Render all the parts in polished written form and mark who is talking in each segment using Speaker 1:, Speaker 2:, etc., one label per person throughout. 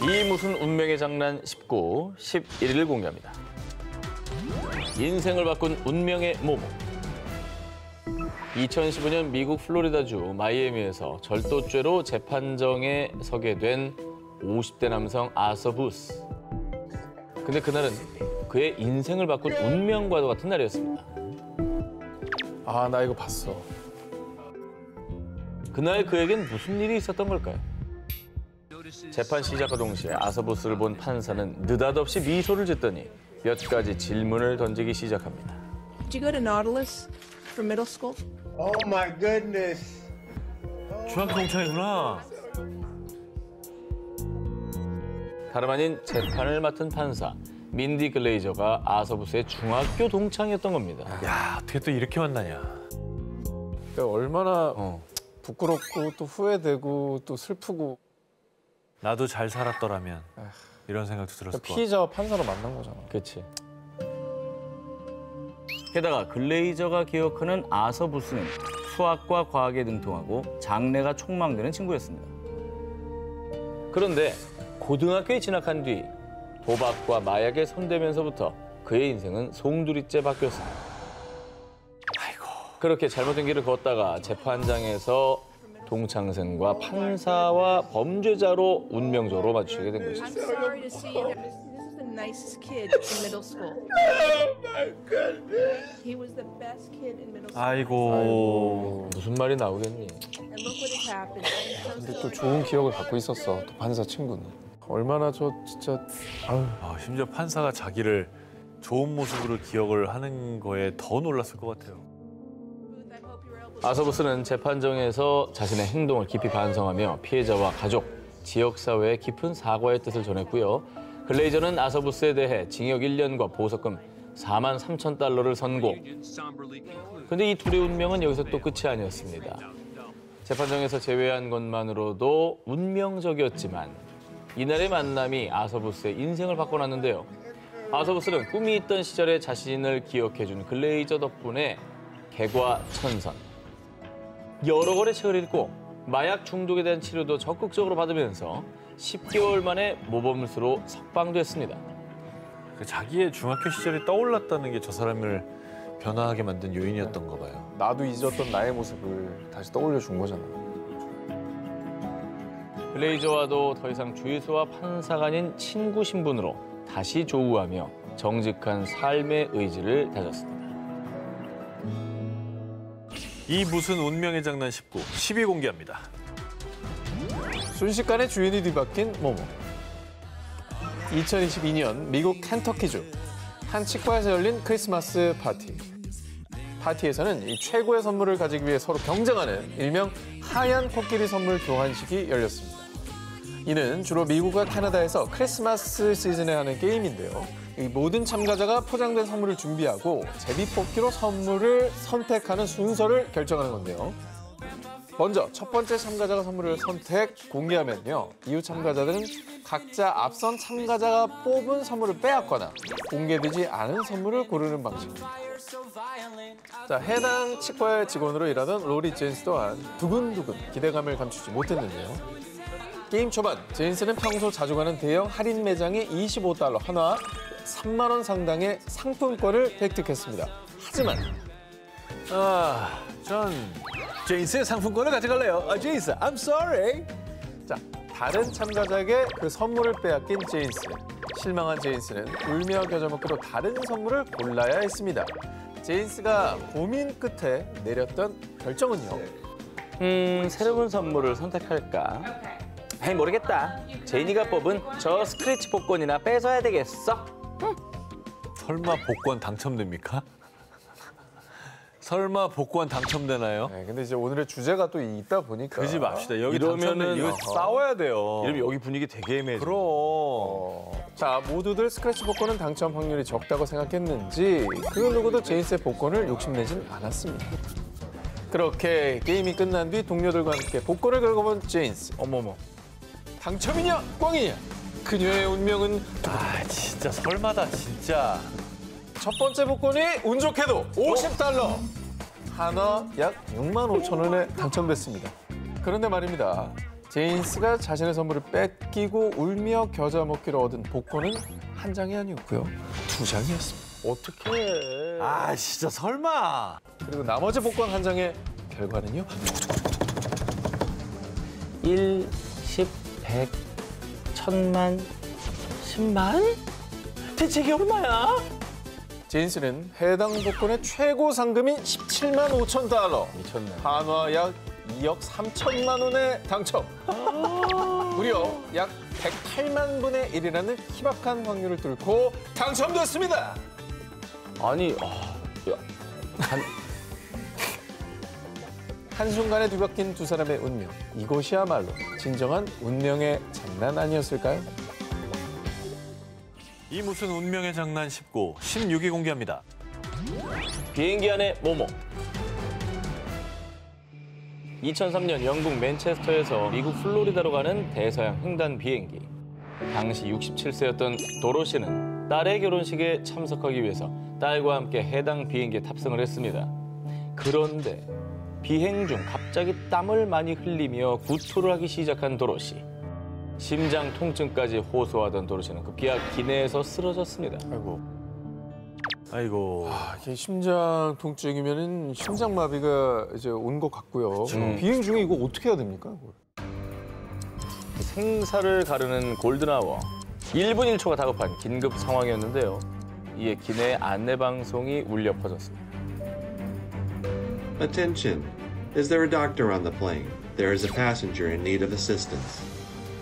Speaker 1: 이 무슨 운명의 장난 19, 11일 공개합니다. 인생을 바꾼 운명의 모모. 2015년 미국 플로리다주 마이애미에서 절도죄로 재판정에 서게 된 50대 남성 아서 부스. 근데 그날은 그의 인생을 바꾼 운명과도 같은 날이었습니다.
Speaker 2: 아, 나 이거 봤어.
Speaker 1: 그날 그에겐 무슨 일이 있었던 걸까요? 재판 시작과 동시에 아서 부스를 본 판사는 느닷없이 미소를 짓더니 몇 가지 질문을 던지기 시작합니다.
Speaker 3: Did you go to Nautilus for middle school?
Speaker 4: Oh my goodness.
Speaker 5: 중학교 동창이구나.
Speaker 1: 다름 아닌 재판을 맡은 판사 민디 글레이저가 아서 부스의 중학교 동창이었던 겁니다.
Speaker 5: 야, 어떻게 또 이렇게 만나냐.
Speaker 2: 그러니까 얼마나 부끄럽고 또 후회되고 또 슬프고.
Speaker 5: 나도 잘 살았더라면 이런 생각도 들었을 것 같아.
Speaker 2: 피의자와 판사로 만난 거잖아.
Speaker 1: 그렇지. 게다가 글레이저가 기억하는 아서 부스는 수학과 과학에 능통하고 장래가 촉망되는 친구였습니다. 그런데 고등학교에 진학한 뒤 도박과 마약에 손대면서부터 그의 인생은 송두리째 바뀌었습니다.
Speaker 5: 아이고.
Speaker 1: 그렇게 잘못된 길을 걷다가 재판장에서 동창생과 판사와 범죄자로 운명적으로 마주치게 된 것이죠.
Speaker 3: I'm sorry to see you. This is the nicest kid in middle school.
Speaker 4: Oh my goodness.
Speaker 3: He was the best kid in middle school.
Speaker 5: 아이고.
Speaker 1: 무슨 말이 나오겠니?
Speaker 3: And look what has happened. I'm so
Speaker 2: 근데 또
Speaker 3: sorry.
Speaker 2: 좋은 기억을 갖고 있었어. 또 판사 친구는. 얼마나 저 진짜 아유.
Speaker 5: 심지어 판사가 자기를 좋은 모습으로 기억을 하는 거에 더 놀랐을 것 같아요.
Speaker 3: I hope you were able to.
Speaker 1: 아서 부스는 재판정에서 자신의 행동을 깊이 반성하며 피해자와 가족, 지역사회에 깊은 사과의 뜻을 전했고요. 글레이저는 아서 부스에 대해 징역 1년과 보석금 43,000달러를 선고. 근데 이 둘의 운명은 여기서 또 끝이 아니었습니다. 재판정에서 제외한 것만으로도 운명적이었지만 이날의 만남이 아서 부스의 인생을 바꿔놨는데요. 아서 부스는 꿈이 있던 시절의 자신을 기억해준 글레이저 덕분에 개과천선. 여러 권의 책을 읽고 마약 중독에 대한 치료도 적극적으로 받으면서 10개월 만에 모범수로 석방됐습니다.
Speaker 5: 자기의 중학교 시절이 떠올랐다는 게 저 사람을 변화하게 만든 요인이었던가 봐요.
Speaker 2: 나도 잊었던 나의 모습을 다시 떠올려 준 거잖아.
Speaker 1: 글레이저와도 더 이상 주의수와 판사가 아닌 친구 신분으로 다시 조우하며 정직한 삶의 의지를 다졌습니다.
Speaker 5: 이 무슨 운명의 장난 19, 10위 공개합니다.
Speaker 2: 순식간에 주인이 뒤바뀐 모모. 2022년 미국 켄터키주 한 치과에서 열린 크리스마스 파티. 파티에서는 이 최고의 선물을 가지기 위해 서로 경쟁하는 일명 하얀 코끼리 선물 교환식이 열렸습니다. 이는 주로 미국과 캐나다에서 크리스마스 시즌에 하는 게임인데요. 이 모든 참가자가 포장된 선물을 준비하고 제비뽑기로 선물을 선택하는 순서를 결정하는 건데요. 먼저 첫 번째 참가자가 선물을 공개하면요. 이후 참가자들은 각자 앞선 참가자가 뽑은 선물을 빼앗거나 공개되지 않은 선물을 고르는 방식입니다. 자, 해당 치과의 직원으로 일하던 로리 제인스 또한 두근두근 기대감을 감추지 못했는데요. 게임 초반, 제인스는 평소 자주 가는 대형 할인 매장의 $25 하나 3만 원 상당의 상품권을 획득했습니다. 하지만
Speaker 5: 전 제인스의 상품권을 가져갈래요. 제인스, I'm sorry.
Speaker 2: 자, 다른 참가자에게 그 선물을 빼앗긴 제인스. 실망한 제인스는 울며 겨자 먹기로 다른 선물을 골라야 했습니다. 제인스가 고민 끝에 내렸던 결정은요.
Speaker 1: 새로운 선물을 선택할까? 아이, 모르겠다. 제인이가 뽑은 저 스크래치 복권이나 뺏어야 되겠어.
Speaker 5: 설마 복권 당첨됩니까? 설마 복권 당첨되나요?
Speaker 2: 네, 근데 이제 오늘의 주제가 또 있다 보니까.
Speaker 5: 그러지 맙시다. 여기
Speaker 1: 이러면은
Speaker 5: 당첨되면 이거 싸워야 돼요.
Speaker 1: 이러면 여기 분위기 되게 애매해져.
Speaker 5: 그럼.
Speaker 2: 자, 모두들 스크래치 복권은 당첨 확률이 적다고 생각했는지 그 누구도 제인스의 복권을 욕심내진 않았습니다. 그렇게 게임이 끝난 뒤 동료들과 함께 복권을 걸고 본 제인스. 어머머. 당첨이냐 꽝이냐. 그녀의 운명은
Speaker 5: 진짜 설마다 진짜.
Speaker 2: 첫 번째 복권이 운 좋게도 $50. 하나 약 65,000원에 당첨됐습니다. 그런데 말입니다. 제인스가 자신의 선물을 뺏기고 울며 겨자 먹기로 얻은 복권은 한 장이 아니었고요. 2장이었습니다.
Speaker 1: 어떡해.
Speaker 5: 아 진짜 설마.
Speaker 2: 그리고 나머지 복권 한 장의 결과는요.
Speaker 1: 1, 10, 100, 1000만, 10만? 대체 이게 얼마야?
Speaker 2: 제인스는 해당 복권의 최고 상금인 17만 5천 달러.
Speaker 1: 미쳤네.
Speaker 2: 한화 약 2억 3천만 원에 당첨. 무려 약 108만 분의 1이라는 희박한 확률을 뚫고 당첨됐습니다.
Speaker 1: 아니, 야,
Speaker 2: 한순간에 뒤바뀐 두 사람의 운명. 이곳이야말로 진정한 운명의 장난 아니었을까요?
Speaker 5: 이 무슨 운명의 장난 19, 16위 공개합니다.
Speaker 1: 비행기 안에 모모. 2003년 영국 맨체스터에서 미국 플로리다로 가는 대서양 횡단 비행기. 당시 67세였던 도로시는 딸의 결혼식에 참석하기 위해서 딸과 함께 해당 비행기에 탑승을 했습니다. 그런데 비행 중 갑자기 땀을 많이 흘리며 구토를 하기 시작한 도로시. 심장 통증까지 호소하던 도로시는 급기야 기내에서 쓰러졌습니다.
Speaker 5: 아이고.
Speaker 2: 이게 심장 통증이면은 심장마비가 이제 온 것 같고요. 비행 중에 이거 어떻게 해야 됩니까?
Speaker 1: 생사를 가르는 골든아워. 1분 1초가 다급한 긴급 상황이었는데요. 이에 기내 안내 방송이 울려 퍼졌습니다.
Speaker 6: Attention. Is there a doctor on the plane? There is a passenger in need of assistance.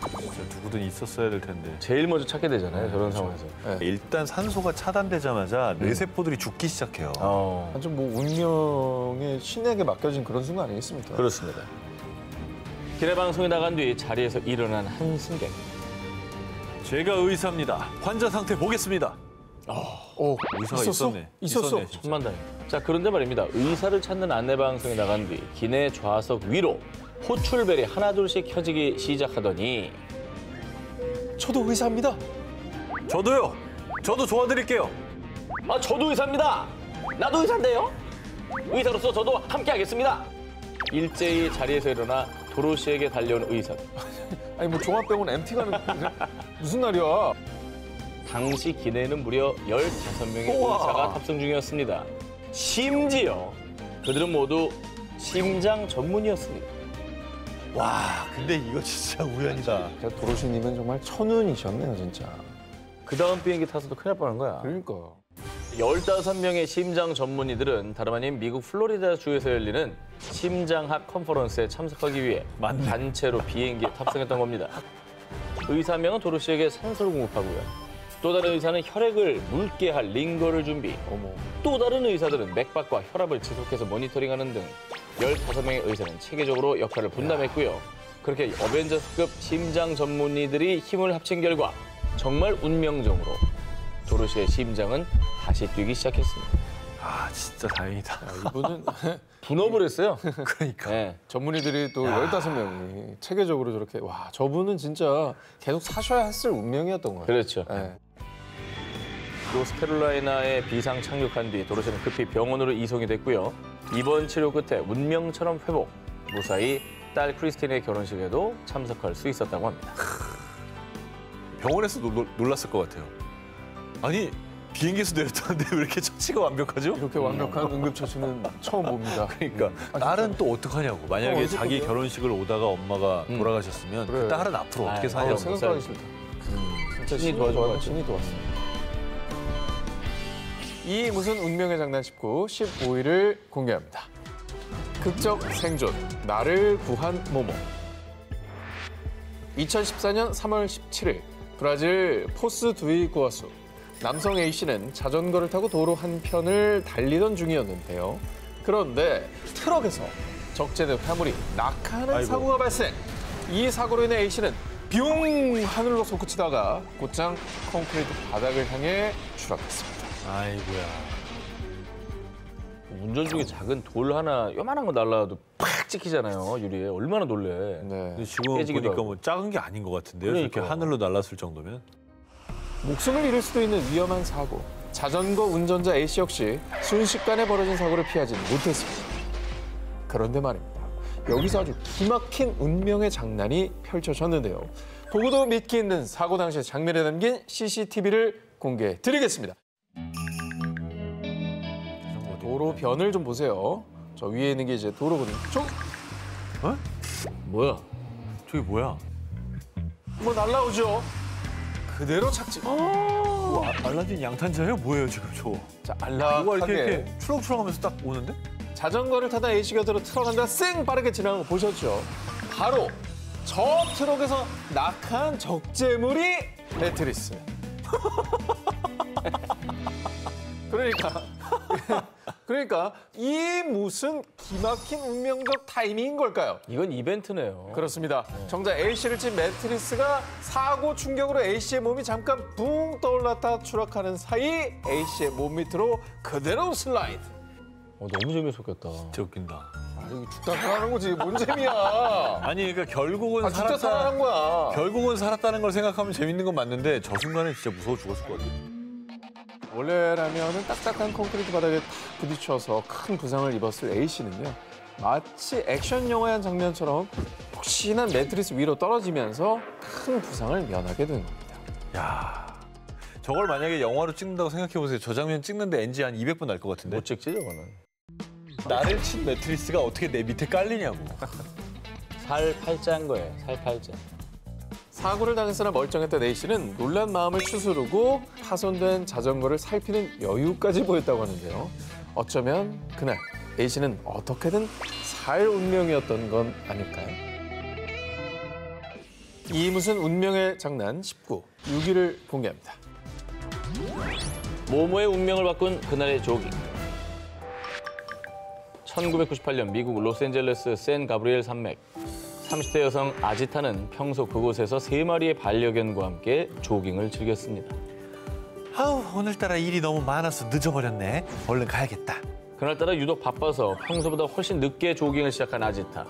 Speaker 5: 진짜 누구든 있었어야 될 텐데.
Speaker 1: 제일 먼저 찾게 되잖아요, 저런 상황에서.
Speaker 5: 일단 산소가 차단되자마자 뇌세포들이 죽기 시작해요.
Speaker 2: 완전 뭐 운명의 신에게 맡겨진 그런 순간 아니겠습니까?
Speaker 1: 그렇습니다. 기내 방송이 나간 뒤 자리에서 일어난 한 승객.
Speaker 5: 제가 의사입니다. 환자 상태 보겠습니다. 의사가
Speaker 2: 있었어?
Speaker 5: 있었네.
Speaker 2: 있었어.
Speaker 5: 있었네, 진짜.
Speaker 1: 천만 다행. 자, 그런데 말입니다. 의사를 찾는 안내 방송이 나간 뒤 기내 좌석 위로 호출벨이 하나둘씩 켜지기 시작하더니
Speaker 2: 저도 의사입니다.
Speaker 5: 저도요. 저도 도와드릴게요.
Speaker 1: 저도 의사입니다. 나도 의사인데요. 의사로서 저도 함께 하겠습니다. 일제히 자리에서 일어나 도로시에게 달려온 의사.
Speaker 2: 아니 뭐 종합병원 MT 가는 무슨 날이야?
Speaker 1: 당시 기내에는 무려 15명의 의사가 탑승 중이었습니다. 심지어 그들은 모두 심장 전문이었습니다.
Speaker 5: 와, 근데 이거 진짜 우연이다.
Speaker 2: 도로시님은 정말 천운이셨네요, 진짜.
Speaker 1: 그 다음 비행기 타서도 큰일 날 뻔한 거야.
Speaker 2: 그러니까.
Speaker 1: 15명의 심장 전문의들은 다름 아닌 미국 플로리다 주에서 열리는 심장학 컨퍼런스에 참석하기 위해 단체로 비행기에 탑승했던 겁니다. 의사 한 명은 도로시에게 산소를 공급하고요. 또 다른 의사는 혈액을 묽게 할 링거를 준비. 또 다른 의사들은 맥박과 혈압을 지속해서 모니터링하는 등 15명의 의사는 체계적으로 역할을 분담했고요. 그렇게 어벤져스급 심장 전문의들이 힘을 합친 결과 정말 운명적으로 도로시의 심장은 다시 뛰기 시작했습니다.
Speaker 5: 아, 진짜 다행이다.
Speaker 2: 이분은
Speaker 1: 분업을 했어요.
Speaker 5: 그러니까.
Speaker 1: 네.
Speaker 2: 전문의들이 또 15명이 체계적으로 저렇게 와 저분은 진짜 계속 사셔야 했을 운명이었던 거예요.
Speaker 1: 그렇죠.
Speaker 2: 네.
Speaker 1: 노스캐롤라이나에 비상 착륙한 뒤 도로시는 급히 병원으로 이송이 됐고요. 입원 치료 끝에 운명처럼 회복. 무사히 딸 크리스틴의 결혼식에도 참석할 수 있었다고 합니다.
Speaker 5: 병원에서 놀랐을 것 같아요. 아니, 비행기에서 내렸다는데 왜 이렇게 처치가 완벽하죠?
Speaker 2: 이렇게 완벽한 응급처치는 처음 봅니다.
Speaker 5: 그러니까 딸은 또 어떡하냐고. 만약에
Speaker 2: 어떡하게요?
Speaker 5: 자기 결혼식을 오다가 엄마가 돌아가셨으면
Speaker 2: 그래.
Speaker 5: 그 딸은 앞으로 어떻게 사냐고.
Speaker 2: 생각하기 싫다. 진짜
Speaker 1: 신이 도와준 것 같죠.
Speaker 2: 신이 도왔어. 이 무슨 운명의 장난 19, 15위를 공개합니다. 극적 생존, 나를 구한 모모. 2014년 3월 17일, 브라질 포스 두이 구아수. 남성 A씨는 자전거를 타고 도로 한편을 달리던 중이었는데요. 그런데 트럭에서 적재된 화물이 낙하하는 사고가 발생. 이 사고로 인해 A씨는 뿅 하늘로 솟구치다가 곧장 콘크리트 바닥을 향해 추락했습니다.
Speaker 5: 아이고야.
Speaker 1: 운전 중에 작은 돌 하나 요만한 거 날라와도 팍 찍히잖아요, 유리에. 얼마나 놀래.
Speaker 2: 네.
Speaker 5: 근데 지금
Speaker 1: 깨지기도
Speaker 5: 보니까
Speaker 1: 하고.
Speaker 5: 뭐 작은 게 아닌 것 같은데요.
Speaker 1: 그러니까.
Speaker 5: 이렇게 하늘로 날랐을 정도면.
Speaker 2: 목숨을 잃을 수도 있는 위험한 사고. 자전거 운전자 A씨 역시 순식간에 벌어진 사고를 피하지는 못했습니다. 그런데 말입니다. 여기서 아주 기막힌 운명의 장난이 펼쳐졌는데요. 보고도 믿기 힘든 사고 당시의 장면에 담긴 CCTV를 공개해 드리겠습니다. 도로 변을 좀 보세요. 저 위에 있는 게 이제 도로거든요.
Speaker 1: 뭐야?
Speaker 5: 저기 뭐야?
Speaker 2: 뭐 날라오죠. 그대로 착지.
Speaker 5: 우와, 알라딘 양탄자예요? 뭐예요 지금 저?
Speaker 2: 자,
Speaker 5: 뭐가
Speaker 2: 안락하게
Speaker 5: 이렇게 추렁추렁하면서 딱 오는데?
Speaker 2: 자전거를 타다 A씨가 들어 트럭한다 쌩 빠르게 지나가는 거 보셨죠? 바로 저 트럭에서 낙하한 적재물이 매트리스. 그러니까 이 무슨 기막힌 운명적 타이밍인 걸까요?
Speaker 1: 이건 이벤트네요.
Speaker 2: 그렇습니다. 정작 A씨를 친 매트리스가 사고 충격으로 A씨의 몸이 잠깐 붕 떠올랐다 추락하는 사이 A씨의 몸 밑으로 그대로 슬라이드.
Speaker 1: 너무 재밌었겠다.
Speaker 5: 진짜 웃긴다.
Speaker 2: 아, 이거 죽다 살아난 거지. 뭔 재미야.
Speaker 5: 아니 그러니까 결국은
Speaker 2: 아, 진짜 살아난 거야.
Speaker 5: 결국은 살았다는 걸 생각하면 재밌는 건 맞는데 저 순간에 진짜 무서워 죽었을 것 같아.
Speaker 2: 원래라면은 딱딱한 콘크리트 바닥에 탁 부딪혀서 큰 부상을 입었을 A씨는요. 마치 액션 영화의 한 장면처럼 폭신한 매트리스 위로 떨어지면서 큰 부상을 면하게 된 겁니다.
Speaker 5: 야, 저걸 만약에 영화로 찍는다고 생각해보세요. 저 장면 찍는데 NG 한 200분 날 것 같은데.
Speaker 1: 못 찍지 저거는.
Speaker 5: 나를 친 매트리스가 어떻게 내 밑에 깔리냐고.
Speaker 1: 살 팔자인 거예요. 살 팔자.
Speaker 2: 사고를 당했으나 멀쩡했던 A씨는 놀란 마음을 추스르고 파손된 자전거를 살피는 여유까지 보였다고 하는데요. 어쩌면 그날 A씨는 어떻게든 살 운명이었던 건 아닐까요? 이 무슨 운명의 장난 19, 6위를 공개합니다.
Speaker 1: 모모의 운명을 바꾼 그날의 조깅. 1998년 미국 로스앤젤레스 샌 가브리엘 산맥. 30대 여성 아지타는 평소 그곳에서 3마리의 반려견과 함께 조깅을 즐겼습니다.
Speaker 5: 아우 오늘따라 일이 너무 많아서 늦어버렸네. 얼른 가야겠다.
Speaker 1: 그날따라 유독 바빠서 평소보다 훨씬 늦게 조깅을 시작한 아지타.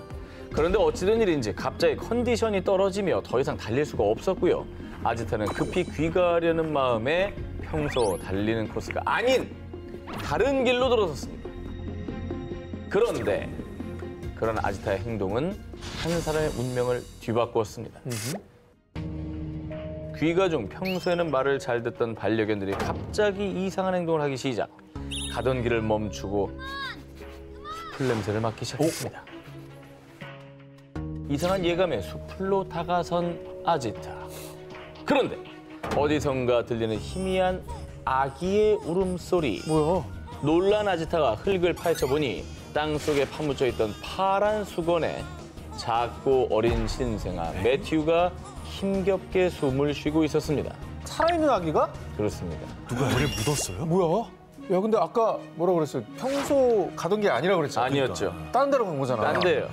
Speaker 1: 그런데 어찌된 일인지 갑자기 컨디션이 떨어지며 더 이상 달릴 수가 없었고요. 아지타는 급히 귀가하려는 마음에 평소 달리는 코스가 아닌 다른 길로 들어섰습니다. 그런데 그런 아지타의 행동은 한 사람의 운명을 뒤바꾸었습니다. 귀가 중 평소에는 말을 잘 듣던 반려견들이 갑자기 이상한 행동을 하기 시작. 가던 길을 멈추고 숲풀 냄새를 맡기 시작했습니다. 이상한 예감에 숲풀로 다가선 아지타. 그런데 어디선가 들리는 희미한 아기의 울음소리.
Speaker 2: 뭐야?
Speaker 1: 놀란 아지타가 흙을 파헤쳐보니 땅속에 파묻혀 있던 파란 수건에 작고 어린 신생아 매튜가 힘겹게 숨을 쉬고 있었습니다.
Speaker 2: 살아있는 아기가?
Speaker 1: 그렇습니다.
Speaker 5: 누가 머리에 묻었어요?
Speaker 2: 뭐야? 야, 근데 아까 뭐라 그랬어요? 평소 가던 게 아니라 그랬잖아.
Speaker 1: 아니었죠.
Speaker 2: 다른 데로 간 거잖아.
Speaker 1: 딴 데요.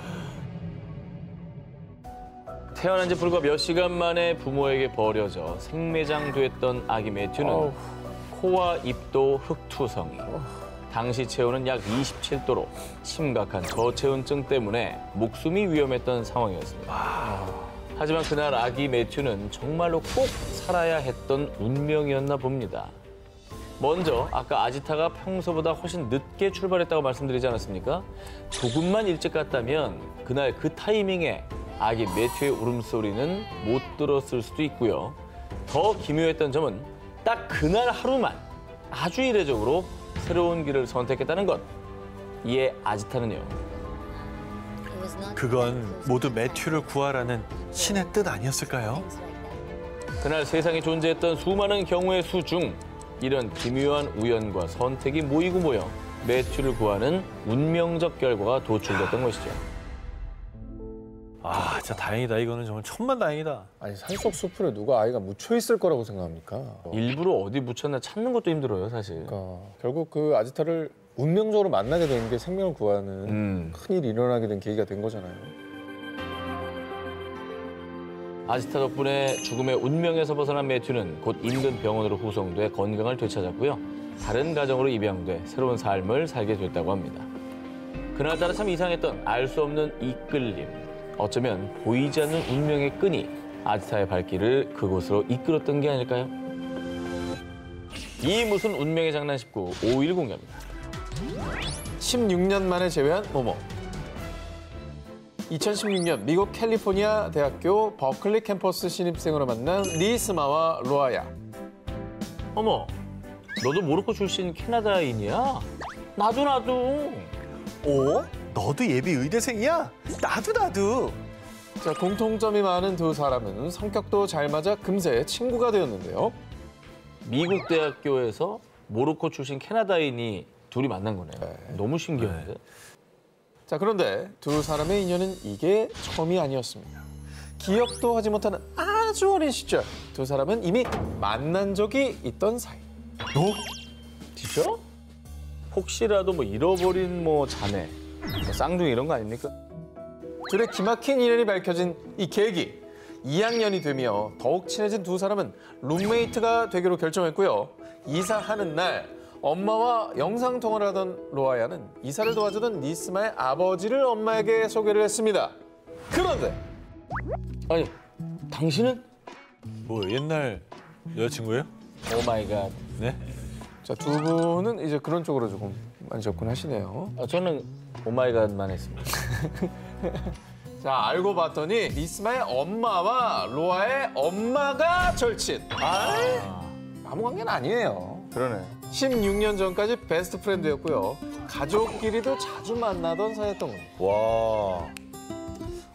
Speaker 1: 태어난 지 불과 몇 시간 만에 부모에게 버려져 생매장됐던 아기 매튜는
Speaker 2: 어우.
Speaker 1: 코와 입도 흙투성이. 당시 체온은 약 27도로 심각한 저체온증 때문에 목숨이 위험했던 상황이었습니다. 하지만 그날 아기 매튜는 정말로 꼭 살아야 했던 운명이었나 봅니다. 먼저 아까 아지타가 평소보다 훨씬 늦게 출발했다고 말씀드리지 않았습니까? 조금만 일찍 갔다면 그날 그 타이밍에 아기 매튜의 울음소리는 못 들었을 수도 있고요. 더 기묘했던 점은 딱 그날 하루만 아주 이례적으로 새로운 길을 선택했다는 것. 이에 아지타는요.
Speaker 5: 그건 모두 매튜를 구하라는 신의 뜻 아니었을까요?
Speaker 1: 그날 세상에 존재했던 수많은 경우의 수 중 이런 기묘한 우연과 선택이 모이고 모여 매튜를 구하는 운명적 결과가 도출됐던 것이죠.
Speaker 5: 아 진짜 다행이다. 이거는 정말 천만다행이다.
Speaker 2: 아니, 산속 숲풀에 누가 아이가 묻혀 있을 거라고 생각합니까?
Speaker 1: 일부러 어디 묻혔나 찾는 것도 힘들어요, 사실.
Speaker 2: 그러니까 결국 그 아지타를 운명적으로 만나게 된 게 생명을 구하는 큰일이 일어나게 된 계기가 된 거잖아요.
Speaker 1: 아지타 덕분에 죽음의 운명에서 벗어난 매튜는 곧 인근 병원으로 후송돼 건강을 되찾았고요. 다른 가정으로 입양돼 새로운 삶을 살게 됐다고 합니다. 그날따라 참 이상했던 알 수 없는 이끌림. 어쩌면 보이지 않는 운명의 끈이 아지타의 발길을 그곳으로 이끌었던 게 아닐까요? 이 무슨 운명의 장난 19, 5일 공개합니다.
Speaker 2: 16년 만에 재회한 모모. 2016년 미국 캘리포니아 대학교 버클리 캠퍼스 신입생으로 만난 리스마와 로아야.
Speaker 1: 어머, 너도 모로코 출신 캐나다인이야? 나도.
Speaker 5: 오? 너도 예비 의대생이야? 나도.
Speaker 2: 자, 공통점이 많은 두 사람은 성격도 잘 맞아 금세 친구가 되었는데요.
Speaker 1: 미국 대학교에서 모로코 출신 캐나다인이 둘이 만난 거네요. 너무 신기한데?
Speaker 2: 자, 그런데 두 사람의 인연은 이게 처음이 아니었습니다. 기억도 하지 못하는 아주 어린 시절 두 사람은 이미 만난 적이 있던 사이.
Speaker 1: 진짜? 혹시라도 뭐 잃어버린 뭐 자네, 뭐 쌍둥이 이런 거 아닙니까?
Speaker 2: 둘의 기막힌 인연이 밝혀진 이 계기. 2학년이 되며 더욱 친해진 두 사람은 룸메이트가 되기로 결정했고요. 이사하는 날 엄마와 영상통화를 하던 로아야는 이사를 도와주던 리스마의 아버지를 엄마에게 소개를 했습니다. 그런데
Speaker 1: 아니, 당신은?
Speaker 5: 뭐 옛날 여자친구예요?
Speaker 1: 오 마이 갓.
Speaker 5: 네?
Speaker 2: 자, 두 분은 이제 그런 쪽으로 조금 많이 접근하시네요.
Speaker 1: 저는 오 마이 갓만 했습니다.
Speaker 2: 자, 알고 봤더니 리스마의 엄마와 로아의 엄마가 절친. 아무 관계는 아니에요.
Speaker 1: 그러네.
Speaker 2: 16년 전까지 베스트 프렌드였고요. 가족끼리도 자주 만나던 사이였던 겁니다.
Speaker 5: 와.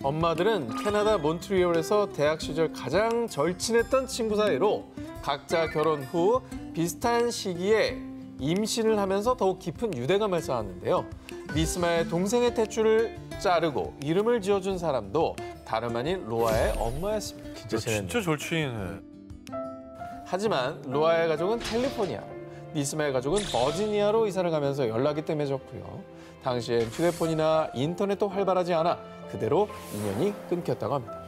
Speaker 2: 엄마들은 캐나다 몬트리올에서 대학 시절 가장 절친했던 친구 사이로 각자 결혼 후 비슷한 시기에 임신을 하면서 더욱 깊은 유대감을 쌓았는데요. 리스마의 동생의 탯줄을 자르고 이름을 지어준 사람도 다름 아닌 로아의 엄마였습니다.
Speaker 1: 진짜 친했네.
Speaker 5: 진짜 절친이네.
Speaker 2: 하지만 로아의 가족은 캘리포니아, 리스마의 가족은 버지니아로 이사를 가면서 연락이 뜸해졌고요. 당시엔 휴대폰이나 인터넷도 활발하지 않아 그대로 인연이 끊겼다고 합니다.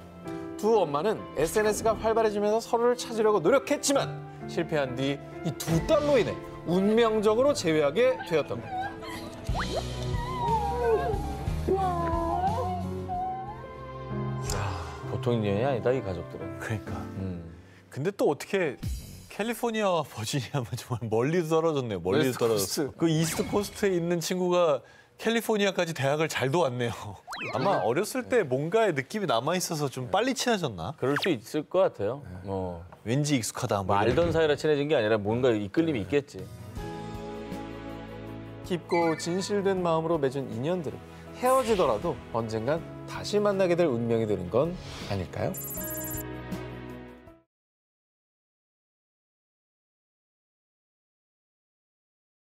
Speaker 2: 두 엄마는 SNS가 활발해지면서 서로를 찾으려고 노력했지만 실패한 뒤 이 두 딸로 인해 운명적으로 재회하게 되었던 겁니다.
Speaker 1: 보통 인연이 아니다, 이 가족들은.
Speaker 5: 그러니까. 근데 또 어떻게 캘리포니아와 버지니아면 정말 멀리 떨어졌네요. 멀리
Speaker 2: 웨스트
Speaker 5: 떨어졌어.
Speaker 2: 코스트.
Speaker 5: 그 이스트 코스트에 있는 친구가 캘리포니아까지 대학을 잘 도왔네요. 아마 어렸을 때 뭔가의 느낌이 남아 있어서 좀 빨리 친해졌나?
Speaker 1: 그럴 수 있을 것 같아요.
Speaker 5: 왠지 익숙하다.
Speaker 1: 뭐 알던 사이라 친해진 게 아니라 뭔가 이끌림이 있겠지.
Speaker 2: 깊고 진실된 마음으로 맺은 인연들은 헤어지더라도 언젠간 다시 만나게 될 운명이 되는 건 아닐까요?